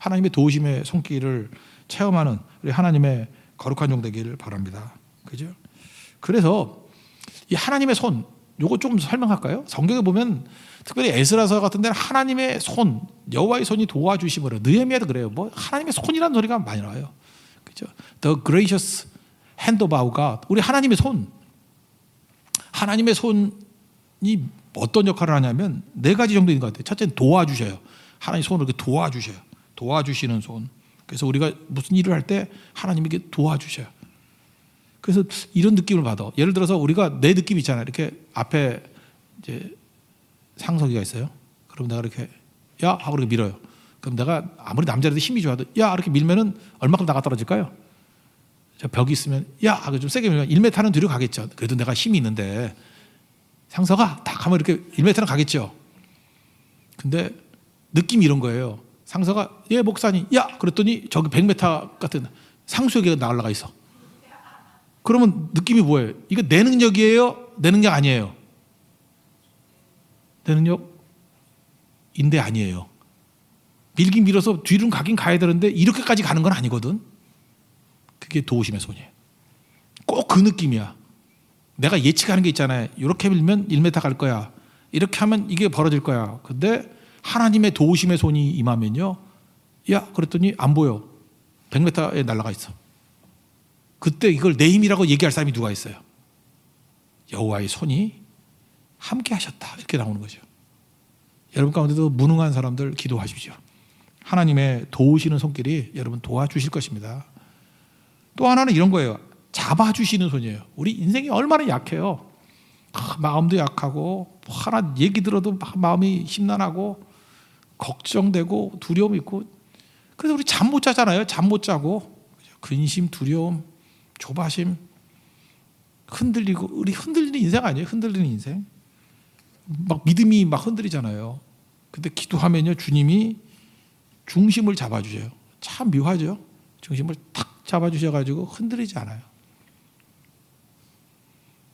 하나님의 도우심의 손길을 체험하는 우리 하나님의 거룩한 종 되기를 바랍니다. 그죠? 그래서 이 하나님의 손, 요거 조금 설명할까요? 성경에 보면 특별히 에스라서 같은 데는 하나님의 손, 여호와의 손이 도와주심으로, 느헤미야도 그래요. 뭐 하나님의 손이라는 소리가 많이 나와요. 그죠? The gracious hand of our God. 우리 하나님의 손. 하나님의 손이 어떤 역할을 하냐면 네 가지 정도 있는 것 같아요. 첫째는 도와주셔요. 하나님 손을 이렇게 도와주셔요. 도와주시는 손. 그래서 우리가 무슨 일을 할 때 하나님이 이렇게 도와주셔요. 그래서 이런 느낌을 받아. 예를 들어서 우리가 내 느낌 있잖아요. 이렇게 앞에 이제 상석이가 있어요. 그럼 내가 이렇게 야 하고 이렇게 밀어요. 그럼 내가 아무리 남자라도 힘이 좋아도 야 이렇게 밀면은 얼마큼 나가 떨어질까요? 저 벽이 있으면 야 하고 좀 세게 밀면 1m는 뒤로 가겠죠. 그래도 내가 힘이 있는데 상석아 딱 하면 이렇게 1m는 가겠죠. 근데 느낌이 이런 거예요. 상석아 예 목사님 야 그랬더니 저기 100m 같은 상수에게 날아가 있어. 그러면 느낌이 뭐예요? 이거 내 능력이에요? 내 능력 아니에요? 내 능력인데 아니에요. 밀긴 밀어서 뒤로 가긴 가야 되는데 이렇게까지 가는 건 아니거든. 그게 도우심의 손이에요. 꼭 그 느낌이야. 내가 예측하는 게 있잖아요. 이렇게 밀면 1m 갈 거야. 이렇게 하면 이게 벌어질 거야. 근데 하나님의 도우심의 손이 임하면요. 야 그랬더니 안 보여. 100m에 날아가 있어. 그때 이걸 내 힘이라고 얘기할 사람이 누가 있어요? 여호와의 손이 함께 하셨다. 이렇게 나오는 거죠. 여러분 가운데도 무능한 사람들 기도하십시오. 하나님의 도우시는 손길이 여러분 도와주실 것입니다. 또 하나는 이런 거예요. 잡아주시는 손이에요. 우리 인생이 얼마나 약해요. 마음도 약하고 하나 얘기 들어도 마음이 심란하고 걱정되고 두려움 있고 그래서 우리 잠 못 자잖아요. 잠 못 자고 근심, 두려움, 조바심 흔들리고 우리 흔들리는 인생 아니에요? 흔들리는 인생 막 믿음이 막 흔들리잖아요. 근데 기도하면요 주님이 중심을 잡아주셔요. 참 묘하죠. 중심을 탁 잡아주셔가지고 흔들리지 않아요.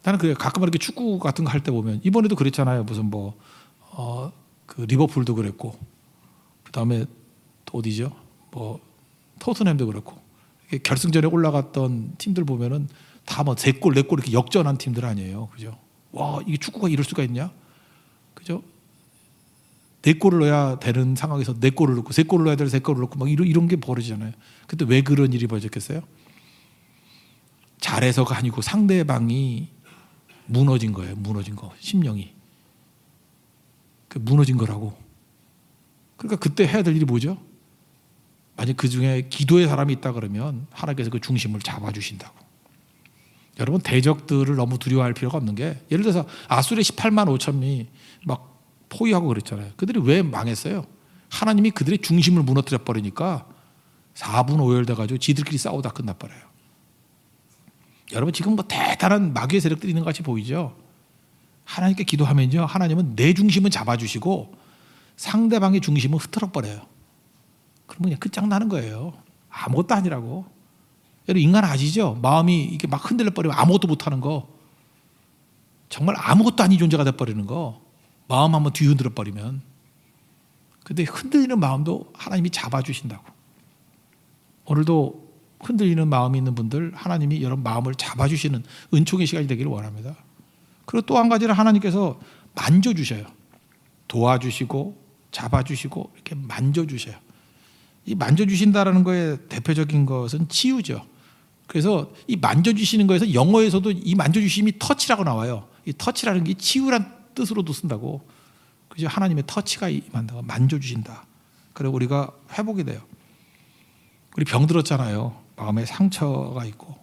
나는 그래요. 가끔 이렇게 축구 같은 거 할 때 보면 이번에도 그랬잖아요. 무슨 그 리버풀도 그랬고 그 다음에 또 어디죠? 뭐 토트넘도 그렇고 결승전에 올라갔던 팀들 보면은 다 뭐 3골, 4골 이렇게 역전한 팀들 아니에요. 그죠? 와, 이게 축구가 이럴 수가 있냐? 그죠? 4골을 넣어야 되는 상황에서 4골을 넣고 3골을 넣어야 될 3골을 넣고 막 이런 게 벌어지잖아요. 근데 왜 그런 일이 벌어졌겠어요? 잘해서가 아니고 상대방이 무너진 거예요. 무너진 거. 심령이. 무너진 거라고. 그러니까 그때 해야 될 일이 뭐죠? 만약 그 중에 기도의 사람이 있다 그러면 하나님께서 그 중심을 잡아주신다고. 여러분 대적들을 너무 두려워할 필요가 없는 게 예를 들어서 아수르의 18만 5천이 막 포위하고 그랬잖아요. 그들이 왜 망했어요? 하나님이 그들의 중심을 무너뜨려 버리니까 4분 5열 돼가지고 지들끼리 싸우다 끝나버려요. 여러분 지금 뭐 대단한 마귀의 세력들이 있는 것 같이 보이죠? 하나님께 기도하면요 하나님은 내 중심은 잡아주시고 상대방의 중심은 흐트러 버려요. 그러면 그냥 끝장나는 거예요. 아무것도 아니라고. 여러분 인간 아시죠? 마음이 이렇게 막 흔들려 버리면 아무것도 못하는 거. 정말 아무것도 아닌 존재가 돼버리는 거. 마음 한번 뒤흔들어 버리면. 근데 흔들리는 마음도 하나님이 잡아주신다고. 오늘도 흔들리는 마음이 있는 분들 하나님이 여러분 마음을 잡아주시는 은총의 시간이 되기를 원합니다. 그리고 또 한 가지는 하나님께서 만져주셔요. 도와주시고 잡아주시고 이렇게 만져주셔요. 이 만져주신다라는 거의 대표적인 것은 치유죠. 그래서 이 만져주시는 거에서 영어에서도 이 만져주심이 터치라고 나와요. 이 터치라는 게 치유란 뜻으로도 쓴다고. 그죠? 하나님의 터치가 임한다고 만져주신다. 그리고 우리가 회복이 돼요. 우리 병 들었잖아요. 마음에 상처가 있고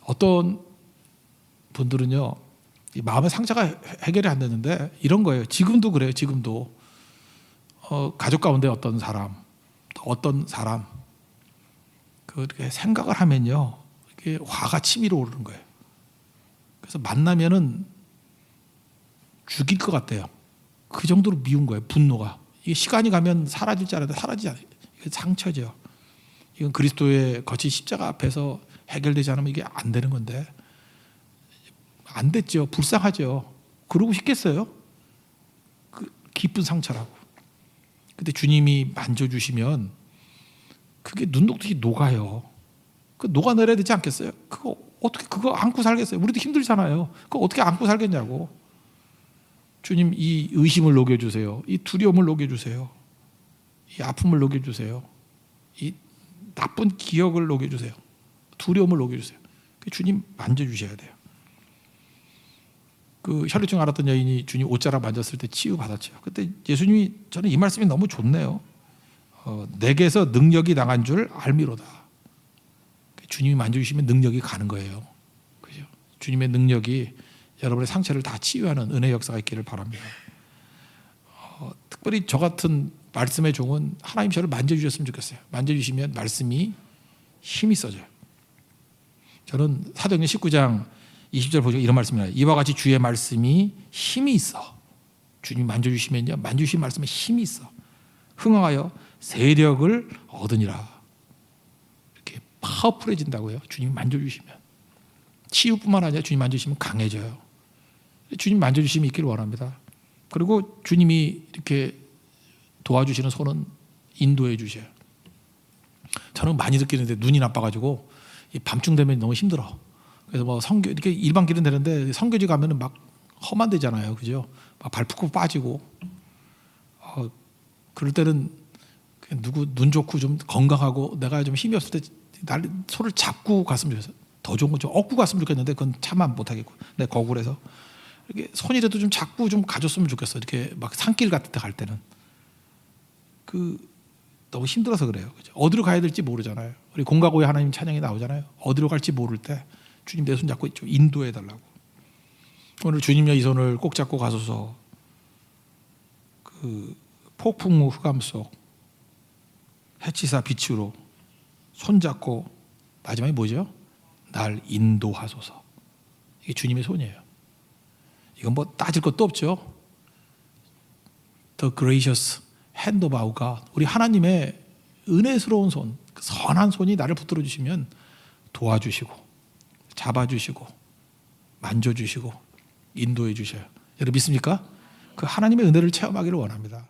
어떤 분들은요 이 마음의 상처가 해결이 안 되는데 이런 거예요. 지금도 그래요. 지금도 가족 가운데 어떤 사람 그렇게 생각을 하면요 이게 화가 치밀어 오르는 거예요. 그래서 만나면은 죽일 것 같아요. 그 정도로 미운 거예요. 분노가. 이게 시간이 가면 사라질 줄 알았는데 사라지지 않아요. 이게 상처죠. 이건 그리스도의 거친 십자가 앞에서 해결되지 않으면 이게 안 되는 건데 안 됐죠. 불쌍하죠. 그러고 싶겠어요? 그 깊은 상처라고. 근데 주님이 만져주시면 그게 눈녹듯이 녹아요. 그 녹아내려야 되지 않겠어요? 그거 어떻게 그거 안고 살겠어요? 우리도 힘들잖아요. 그거 어떻게 안고 살겠냐고. 주님 이 의심을 녹여주세요. 이 두려움을 녹여주세요. 이 아픔을 녹여주세요. 이 나쁜 기억을 녹여주세요. 두려움을 녹여주세요. 주님 만져주셔야 돼요. 그 혈류증 앓았던 여인이 주님 옷자락 만졌을 때 치유받았죠. 그때 예수님이 저는 이 말씀이 너무 좋네요. 내게서 능력이 나간 줄 알미로다. 주님이 만져주시면 능력이 가는 거예요. 그죠? 주님의 능력이 여러분의 상처를 다 치유하는 은혜 역사가 있기를 바랍니다. 특별히 저 같은 말씀의 종은 하나님 저를 만져주셨으면 좋겠어요. 만져주시면 말씀이 힘이 있어져요. 저는 사도행전 19장 20절 보니까 이런 말씀이 나와요. 이와 같이 주의 말씀이 힘이 있어. 주님 만져주시면요, 만져주신 말씀에 힘이 있어. 흥하여 세력을 얻으니라. 이렇게 파워풀해진다고요. 주님 만져주시면. 치유뿐만 아니라 주님 만져주시면 강해져요. 주님 만져주심이 있기를 원합니다. 그리고 주님이 이렇게 도와주시는 손은 인도해 주셔요. 저는 많이 느끼는데 눈이 나빠가지고 밤중 되면 너무 힘들어. 그래서 뭐 성교 이렇게 일반 길은 되는데 성교지 가면은 막 험한 데잖아요, 그죠? 막 발 푹푹 빠지고. 그럴 때는 누구 눈 좋고 좀 건강하고 내가 좀 힘이 없을 때 날 손을 잡고 갔으면 좋겠어요. 더 좋은 건 좀 얻고 갔으면 좋겠는데 그건 참아 못하겠고. 내 거울에서 이렇게 손이라도 좀 잡고 좀 가졌으면 좋겠어. 이렇게 막 산길 같은 데 갈 때는 너무 힘들어서 그래요. 그죠? 어디로 가야 될지 모르잖아요. 우리 공가고의 하나님 찬양이 나오잖아요. 어디로 갈지 모를 때 주님 내 손 잡고 좀 인도해 달라고. 오늘 주님의 이 손을 꼭 잡고 가소서. 그 폭풍우 흑암 속 해치사 빛으로 손 잡고 마지막에 뭐죠? 날 인도하소서. 이게 주님의 손이에요. 이건 뭐 따질 것도 없죠. The gracious hand of our God. 우리 하나님의 은혜스러운 손, 선한 손이 나를 붙들어 주시면 도와주시고 잡아주시고 만져주시고 인도해 주셔요. 여러분 믿습니까? 그 하나님의 은혜를 체험하기를 원합니다.